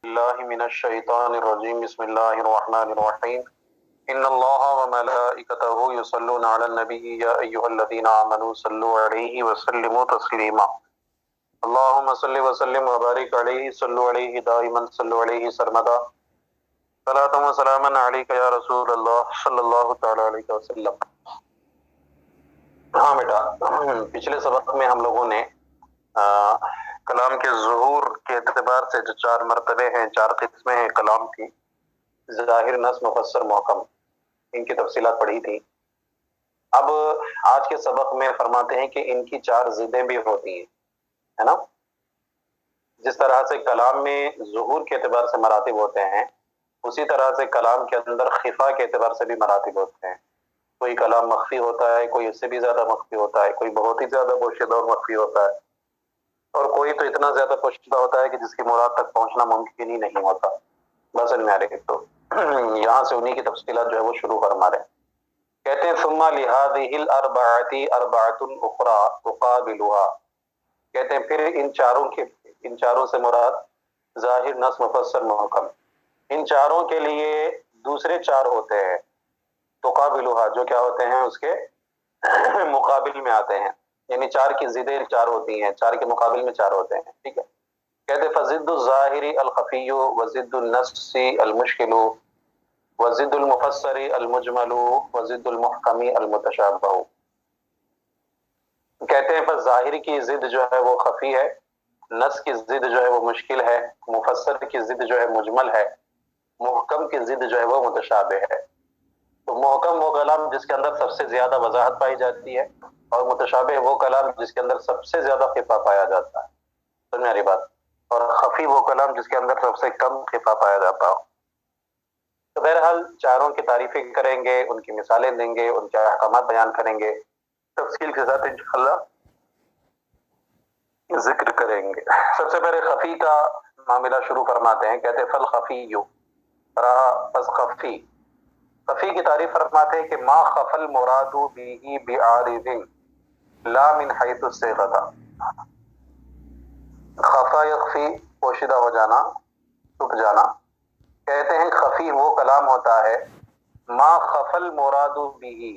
الله من الشيطان الرجيم بسم الله الرحمن الرحيم إن الله وملائكته يصلون على النبي يا أيها الذين آمنوا صلوا عليه وسلموا تسليما اللهم صل وسلم وبارك عليه صلوا عليه دائما صلوا عليه سرمدا صلاة وسلاما عليك يا رسول الله صلی اللہ تعالی علیہ وسلم۔ ہاں بیٹا، پچھلے سبق میں ہم لوگوں نے کلام کے ظہور کے اعتبار سے جو 4 مرتبے ہیں، 4 قسمیں ہیں کلام کی، ظاہر، نص، مفسر، محکم، ان کی تفصیلات پڑھی تھی۔ اب آج کے سبق میں فرماتے ہیں کہ ان کی 4 ضدیں بھی ہوتی ہیں، ہے نا؟ جس طرح سے کلام میں ظہور کے اعتبار سے مراتب ہوتے ہیں، اسی طرح سے کلام کے اندر خفا کے اعتبار سے بھی مراتب ہوتے ہیں۔ کوئی کلام مخفی ہوتا ہے، کوئی اس سے بھی زیادہ مخفی ہوتا ہے، کوئی بہت ہی زیادہ پوشیدہ اور مخفی ہوتا ہے، اور کوئی تو اتنا زیادہ پوشیدہ ہوتا ہے کہ جس کی مراد تک پہنچنا ممکن ہی نہیں ہوتا۔ بس میں آ رہے تو یہاں سے انہی کی تفصیلات جو ہے وہ شروع فرما رہے ہیں۔ کہتے ہیں ثم لهذه الاربعه اربعه اخرى تقابلها، کہتے ہیں پھر ان چاروں سے مراد ظاہر، نص، مفسر، محکم، ان چاروں کے لیے دوسرے 4 ہوتے ہیں، تقابلها، جو کیا ہوتے ہیں، اس کے مقابل میں آتے ہیں، یعنی 4 کی ضدیں 4 ہوتی ہیں، 4 کے مقابل میں 4 ہوتے ہیں، ٹھیک ہے؟ کہتے فضد الظاہر الخفی وضد النص المشکل وضد المفسر المجمل وضد المحکم المتشابہ۔ کہتے ہیں بس ظاہر کی ضد جو ہے وہ خفی ہے، نص کی ضد جو ہے وہ مشکل ہے، مفسر کی ضد جو ہے مجمل ہے، محکم کی ضد جو ہے وہ متشابہ ہے۔ تو محکم وہ کلام جس کے اندر سب سے زیادہ وضاحت پائی جاتی ہے، اور متشابہ وہ کلام جس کے اندر سب سے زیادہ خفا پایا جاتا ہے۔ سمجھ میں آ رہی بات؟ اور خفی وہ کلام جس کے اندر سب سے کم خفا پایا جاتا ہو۔ تو بہرحال چاروں کی تعریفیں کریں گے، ان کی مثالیں دیں گے، ان کے احکامات بیان کریں گے، تفصیل کے ساتھ انشاءاللہ ذکر کریں گے۔ سب سے پہلے خفی کا معاملہ شروع فرماتے ہیں۔ کہتے فل خفی رہا پس خفی، خفی کی تعریف فرماتے ہیں کہ ما خفل مراد به بعارض لا من حیث الصیغہ۔ خفا یخفی، پوشیدہ ہو جانا، چھپ جانا۔ کہتے ہیں خفی وہ کلام ہوتا ہے ما خفل مراد به،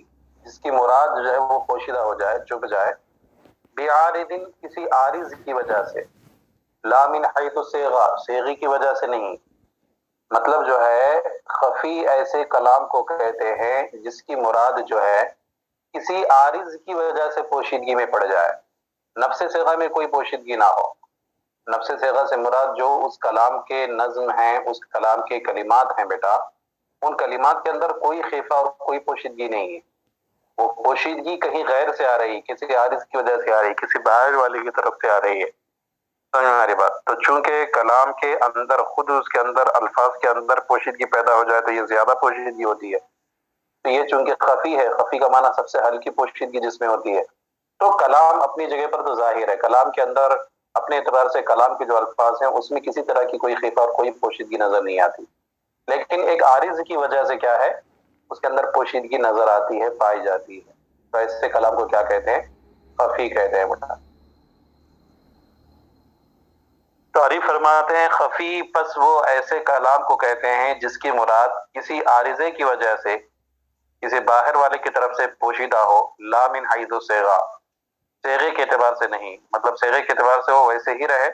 جس کی مراد جو ہے وہ پوشیدہ ہو جائے، چھپ جائے، بعارض، کسی عارض کی وجہ سے، لا من حیث الصیغہ، صیغے کی وجہ سے نہیں۔ مطلب جو ہے خفی ایسے کلام کو کہتے ہیں جس کی مراد جو ہے کسی عارض کی وجہ سے پوشیدگی میں پڑ جائے، نفس صیغہ میں کوئی پوشیدگی نہ ہو۔ نفس صیغہ سے مراد جو اس کلام کے نظم ہیں، اس کلام کے کلمات ہیں بیٹا، ان کلمات کے اندر کوئی خفا اور کوئی پوشیدگی نہیں ہے۔ وہ پوشیدگی کہیں غیر سے آ رہی، کسی عارض کی وجہ سے آ رہی، کسی باہر والے کی طرف سے آ رہی ہے۔ سمجھ میں آ رہی بات؟ تو چونکہ کلام کے اندر خود اس کے اندر الفاظ کے اندر پوشیدگی پیدا ہو جائے تو یہ زیادہ پوشیدگی ہوتی ہے، تو یہ چونکہ خفی ہے، خفی کا معنی سب سے ہلکی پوشیدگی جس میں ہوتی ہے، تو کلام اپنی جگہ پر تو ظاہر ہے، کلام کے اندر اپنے اعتبار سے کلام کے جو الفاظ ہیں اس میں کسی طرح کی کوئی خفا اور کوئی پوشیدگی نظر نہیں آتی، لیکن ایک عارض کی وجہ سے کیا ہے، اس کے اندر پوشیدگی نظر آتی ہے، پائی جاتی ہے، تو ایسے کلام کو کیا کہتے ہیں؟ خفی کہتے ہیں بیٹا۔ تعریف فرماتے ہیں خفی پس وہ ایسے کلام کو کہتے ہیں جس کی مراد کسی عارضے کی وجہ سے، کسی باہر والے کی طرف سے پوشیدہ ہو، لا من حیث الصیغہ، صیغے کے اعتبار سے نہیں، مطلب صیغے کے اعتبار سے وہ ویسے ہی رہے،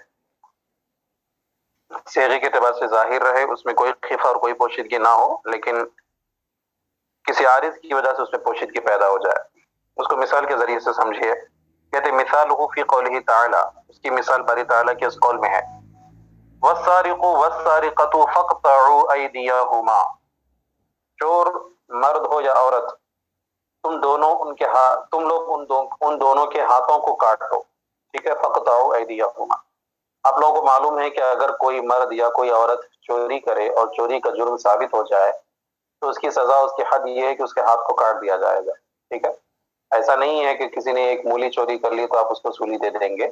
صیغے کے اعتبار سے ظاہر رہے، اس میں کوئی خفا اور کوئی پوشیدگی نہ ہو، لیکن کسی عارض کی وجہ سے اس میں پوشیدگی پیدا ہو جائے۔ اس کو مثال کے ذریعے سے سمجھیے۔ کہتے مثالہ فی قولہ تعالی، اس کی مثال باری تعالیٰ کے اس قول میں ہے، والسارق والسارقۃ فاقطعوا ایدیہما، چور مرد ہو یا عورت، تم لوگ ان دونوں کے ہاتھوں کو کاٹ دو، ٹھیک ہے؟ فاقطعوا ایدیہما۔ آپ لوگوں کو معلوم ہے کہ اگر کوئی مرد یا کوئی عورت چوری کرے اور چوری کا جرم ثابت ہو جائے تو اس کی سزا، اس کی حد یہ ہے کہ اس کے ہاتھ کو کاٹ دیا جائے گا، ٹھیک ہے؟ ایسا نہیں ہے کہ کسی نے ایک مولی چوری کر لی تو آپ اس کو سولی دے دیں گے،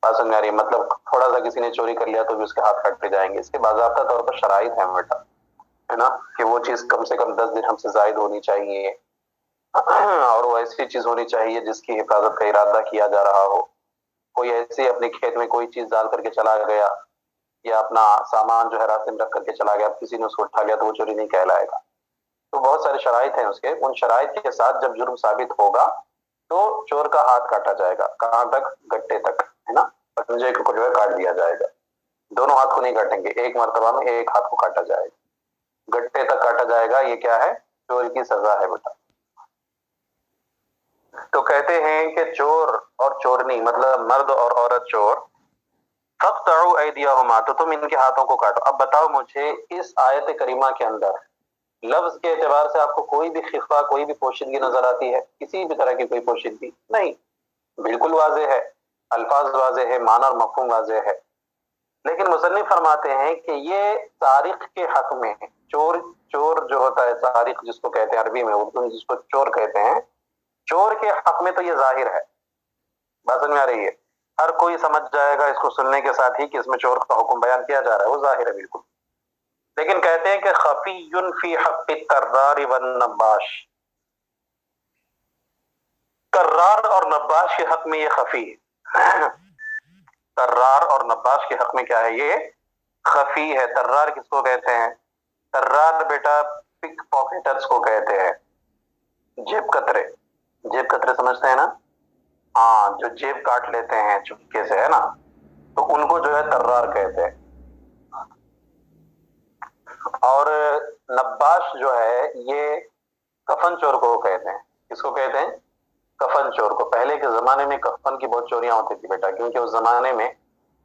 بات سمجھ آ رہی ہے؟ مطلب تھوڑا سا کسی نے چوری کر لیا تو بھی اس کے ہاتھ کاٹے جائیں گے۔ اس کے باضابطہ طور پر شرائط ہیں بیٹا، ہے نا، کہ وہ چیز کم سے کم 10 درہم سے زائد ہونی چاہیے، اور وہ ایسی چیز ہونی چاہیے جس کی حفاظت کا ارادہ کیا جا رہا ہو۔ کوئی ایسے اپنے کھیت میں کوئی چیز ڈال کر کے چلا گیا یا اپنا سامان جو ہے راستے میں رکھ کر کے چلا گیا، اب کسی نے اس کو اٹھا لیا تو وہ چوری نہیں کہلائے گا. تو بہت سارے شرائط ہیں اس کے، ان شرائط کے ساتھ جب جرم ثابت ہوگا تو چور کا ہاتھ کاٹا جائے گا. کہاں تک؟ گٹے تک، ہے نا، پنجے کو جو ہے کاٹ دیا جائے گا. دونوں ہاتھ کو نہیں کاٹیں گے، ایک مرتبہ میں ایک ہاتھ کو کاٹا جائے گا، گٹے تک کاٹا جائے گا. یہ کیا ہے؟ چور کی سزا ہے بیٹا. تو کہتے ہیں کہ چور اور چورنی مطلب مرد اور عورت چور، فَاقْطَعُوا أَيْدِيَهُمَا، تو تم ان کے ہاتھوں کو کاٹو. اب بتاؤ مجھے اس آیت کریمہ کے اندر لفظ کے اعتبار سے آپ کو کوئی بھی خفا، کوئی بھی پوشیدگی نظر آتی ہے؟ کسی بھی طرح کی کوئی پوشیدگی نہیں، بالکل واضح ہے، الفاظ واضح ہے، معنی اور مفہوم واضح ہے. لیکن مصنف فرماتے ہیں کہ یہ سارق کے حق میں ہے. چور جو ہوتا ہے، سارق جس کو کہتے ہیں عربی میں، اردو میں جس کو چور کہتے ہیں، چور کے حق میں تو یہ ظاہر ہے. بات سمجھ میں آ رہی ہے؟ ہر کوئی سمجھ جائے گا اس کو سننے کے ساتھ ہی کہ اس میں چور کا حکم بیان کیا جا رہا ہے، وہ ظاہر ہے بالکل. لیکن کہتے ہیں کہ خفی فی حق الطرار والنباش، طرار اور نباش کے حق میں یہ خفی ہے. طرار اور نباش کے حق میں کیا ہے؟ یہ خفی ہے. طرار کس کو کہتے ہیں؟ طرار بیٹا پک پاکیٹرز کو کہتے ہیں، جیب کترے. جیب کترے سمجھتے ہیں نا؟ ہاں، جو جیب کاٹ لیتے ہیں چپکے سے، ہے نا، تو ان کو جو ہے طرار کہتے ہیں. اور نباش جو ہے یہ کفن چور کو کہتے ہیں. کس کو کہتے ہیں؟ کفن چور کو. پہلے کے زمانے میں کفن کی بہت چوریاں ہوتی تھی بیٹا، کیونکہ اس زمانے میں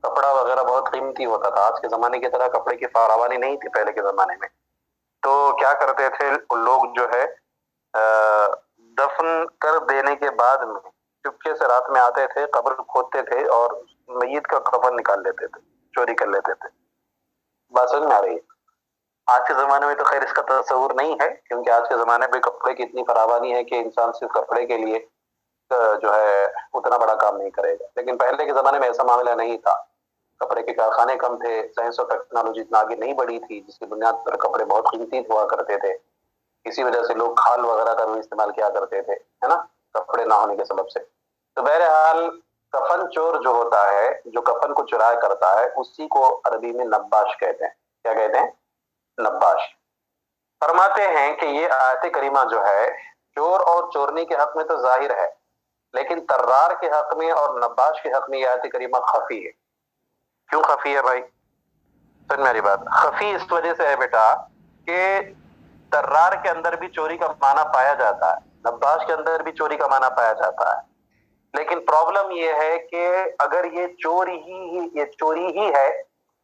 کپڑا وغیرہ بہت قیمتی ہوتا تھا. آج کے زمانے کی طرح کپڑے کی فراوانی نہیں تھی پہلے کے زمانے میں. تو کیا کرتے تھے لوگ جو ہے دفن کر دینے کے بعد میں چپکے سے رات میں آتے تھے، قبر کھودتے تھے اور میت کا کفن نکال لیتے تھے، چوری کر لیتے تھے. بات سمجھ میں آ رہی ہے؟ آج کے زمانے میں تو خیر اس کا تصور نہیں ہے، کیونکہ آج کے زمانے میں کپڑے کی اتنی فراوانی ہے کہ انسان صرف کپڑے کے لیے جو ہے اتنا بڑا کام نہیں کرے گا. لیکن پہلے کے زمانے میں ایسا معاملہ نہیں تھا. کپڑے کے کارخانے کم تھے، سائنس اور ٹیکنالوجی اتنا آگے نہیں بڑھی تھی، جس کی بنیاد پر کپڑے بہت قیمتی ہوا کرتے تھے. اسی وجہ سے لوگ کھال وغیرہ کا بھی استعمال کیا کرتے تھے، ہے نا، کپڑے نہ ہونے کے سبب سے. تو بہرحال کفن چور جو ہوتا ہے، جو کفن کو چرایا کرتا ہے، اسی کو عربی میں نباش کہتے ہیں. کیا کہتے ہیں؟ نباش. فرماتے ہیں کہ یہ آیت کریمہ جو ہے چور اور چورنی کے حق میں تو ظاہر ہے، لیکن طرار کے حق میں اور نباش کے حق میں یہ آیت کریمہ خفی ہے. کیوں خفی ہے بھائی؟ سن میری بات. خفی اس وجہ سے ہے بیٹا کہ طرار کے اندر بھی چوری کا معنی پایا جاتا ہے، نباش کے اندر بھی چوری کا معنی پایا جاتا ہے. لیکن پرابلم یہ ہے کہ اگر یہ چوری ہی ہے،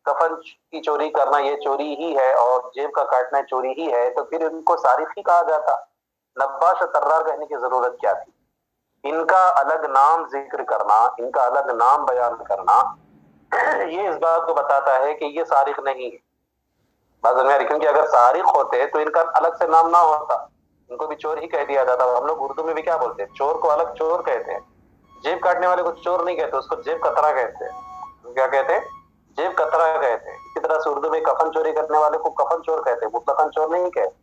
کفن کی چوری کرنا یہ چوری ہی ہے اور جیب کا کاٹنا چوری ہی ہے، تو پھر ان کو سارق ہی کہا جاتا. نباش اور طرار کہنے کی ضرورت کیا تھی؟ ان کا الگ نام ذکر کرنا، ان کا الگ نام بیان کرنا، یہ اس بات کو بتاتا ہے کہ یہ سارق نہیں ہے. کیونکہ اگر سارق ہوتے تو ان کا الگ سے نام نہ ہوتا، ان کو بھی چور ہی کہہ دیا جاتا. ہم لوگ اردو میں بھی کیا بولتے ہیں؟ چور کو الگ چور کہتے ہیں، جیب کاٹنے والے کو چور نہیں کہتے، اس کو جیب کترا کہتے ہیں. کیا کہتے ہیں؟ جیب کترا کہتے ہیں. اسی طرح سے اردو میں کفن چوری کرنے والے کو کفن چور کہتے ہیں، مطلقاً چور نہیں کہتے.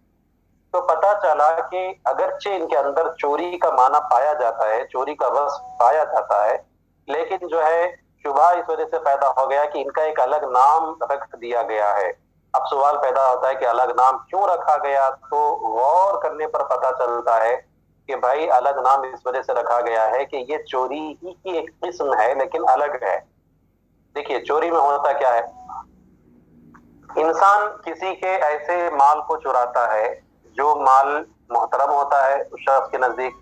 تو پتا چلا کہ اگرچہ ان کے اندر چوری کا معنی پایا جاتا ہے، چوری کا وصف پایا جاتا ہے، لیکن جو ہے شبہ اس وجہ سے پیدا ہو گیا کہ ان کا ایک الگ نام رکھ دیا گیا ہے. اب سوال پیدا ہوتا ہے کہ الگ نام کیوں رکھا گیا؟ تو غور کرنے پر پتا چلتا ہے کہ بھائی الگ نام اس وجہ سے رکھا گیا ہے کہ یہ چوری ہی کی ایک قسم ہے لیکن الگ ہے. دیکھیے چوری میں ہوتا کیا ہے، انسان کسی کے ایسے مال کو چراتا ہے جو مال محترم ہوتا ہے اس شخص کے نزدیک،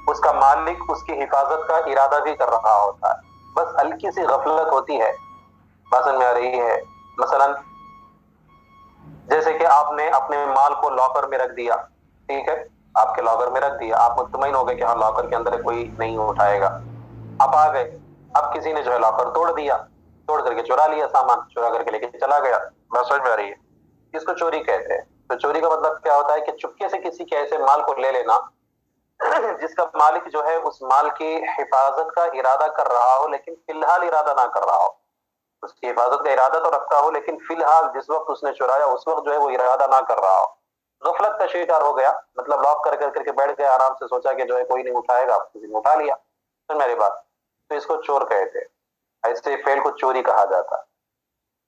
اس کا مالک اس کی حفاظت کا ارادہ بھی کر رہا ہوتا ہے، بس ہلکی سی غفلت ہوتی ہے. بات میں آ رہی ہے؟ مثلا جیسے کہ آپ نے اپنے مال کو لاکر میں رکھ دیا، ٹھیک ہے، آپ کے لاکر میں رکھ دیا، آپ مطمئن ہو گئے کہ ہاں لاکر کے اندر کوئی نہیں اٹھائے گا. آپ آ گئے، اب کسی نے جو ہے لاکر توڑ دیا، توڑ کر کے چرا لیا، سامان چرا کر کے لے کے چلا گیا. بات سمجھ میں آ رہی ہے؟ اس کو چوری کہتے ہیں. تو چوری کا مطلب کیا ہوتا ہے کہ چپکے سے کسی کے ایسے مال کو لے لینا جس کا مالک جو ہے اس مال کی حفاظت کا ارادہ کر رہا ہو لیکن فی الحال ارادہ نہ کر رہا ہو. اس کی حفاظت کا ارادہ تو رکھتا ہو لیکن فی الحال جس وقت اس نے چرایا اس وقت جو ہے وہ ارادہ نہ کر رہا ہو، غفلت کا شکار ہو گیا، مطلب لاک کر کے بیٹھ گیا آرام سے، سوچا کہ جو ہے کوئی نہیں اٹھائے گا، کسی نے اٹھا لیا. تو میری بات، تو اس کو چور کہتے ہیں، ایسے فعل کو چوری کہا جاتا.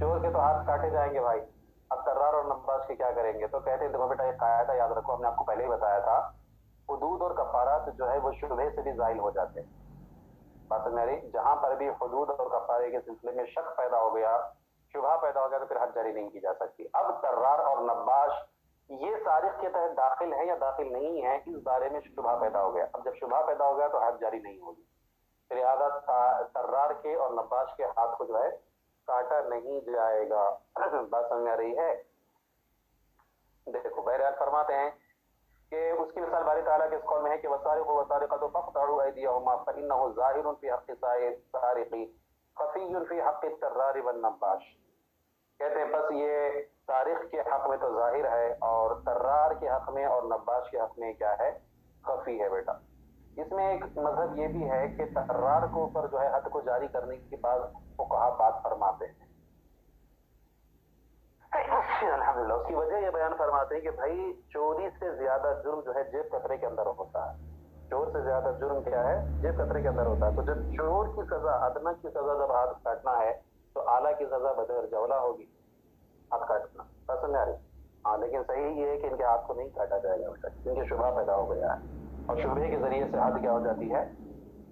چور کے تو ہاتھ کاٹے جائیں گے بھائی، اب طرار اور نباش کے کیا کریں گے؟ تو کہتے ہیں دیکھو بیٹا ایک قاعدہ یاد رکھو، ہم نے آپ کو پہلے ہی بتایا تھا، حدود اور کفارات جو ہے وہ شبہ سے بھی زائل ہو جاتے ہیں. بات میری جہاں پر بھی حدود اور کفارے کے سلسلے میں شک پیدا ہو گیا، شبہ پیدا ہو گیا، تو پھر حد جاری نہیں کی جا سکتی. اب طرار اور نباش یہ سارق کے تحت داخل ہے یا داخل نہیں ہے، اس بارے میں شبہ پیدا ہو گیا. اب جب شبہ پیدا ہو گیا تو حد جاری نہیں ہوگی، لہٰذا طرار کے اور نباش کے ہاتھ کو جو ہے کاٹا نہیں جائے گا. بات سمجھ میں آ رہی ہے؟ دیکھو بہرحال فرماتے ہیں کہ اس کی مثال باری تعالیٰ کے اس قول میں ہے کہ وَسَارِقُ وَسَارِقَةُ فَاقْطَعُوا أَيْدِيَهُمَا فَإِنَّهُ ظَاهِرٌ فِي حَقِّ السَّارِقِ خَفِيٌّ فِي حَقِّ الطَّرَّارِ وَالنَّبَّاشِ. کہتے ہیں بس یہ سارق کے حق میں تو ظاہر ہے، اور طرار کے حق میں اور نباش کے حق میں کیا ہے؟ خفی ہے بیٹا. اس میں ایک مذہب یہ بھی ہے کہ طرار کو پر جو ہے حد کو جاری کرنے کے بعد فقہا بات فرماتے ہیں. الحمدللہ اس کی وجہ یہ بیان فرماتے ہیں کہ بھائی چوری سے زیادہ جرم جو ہے جیب کترے کے اندر ہوتا ہے. چور سے زیادہ جرم کیا ہے؟ جیب کترے کے اندر ہوتا ہے. تو جب چور کی سزا، ادنا کی سزا جب ہاتھ کاٹنا ہے تو اعلیٰ کی سزا بدر جولا ہوگی، ہاتھ کاٹنا. پسند آ رہی؟ ہاں، لیکن صحیح یہ ہے کہ ان کے ہاتھ کو نہیں کاٹا جائے گا کیونکہ شبہ پیدا ہو گیا ہے، اور شبہ کے ذریعے سے حد کیا ہو جاتی ہے؟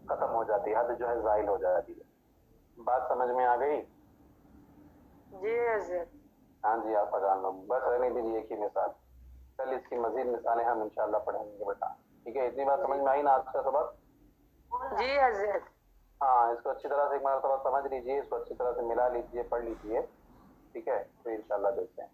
ختم ہو جاتی ہے، حد جو ہے زائل ہو جاتی ہے. بات سمجھ میں آ گئی؟ جی حضرت. ہاں جی آپ جان لو، بس رہنے دیجیے ایک ہی مثال، کل اس کی مزید مثالیں ہم انشاءاللہ پڑھیں گے بیٹا. ٹھیک ہے؟ اتنی بات سمجھ میں آئی نا آج کا سبق؟ جی حضرت. ہاں، اس کو اچھی طرح سے ایک مرتبہ سمجھ لیجیے، اس کو اچھی طرح سے ملا لیجیے، پڑھ لیجیے. ٹھیک ہے؟ پھر انشاءاللہ دیکھتے ہیں.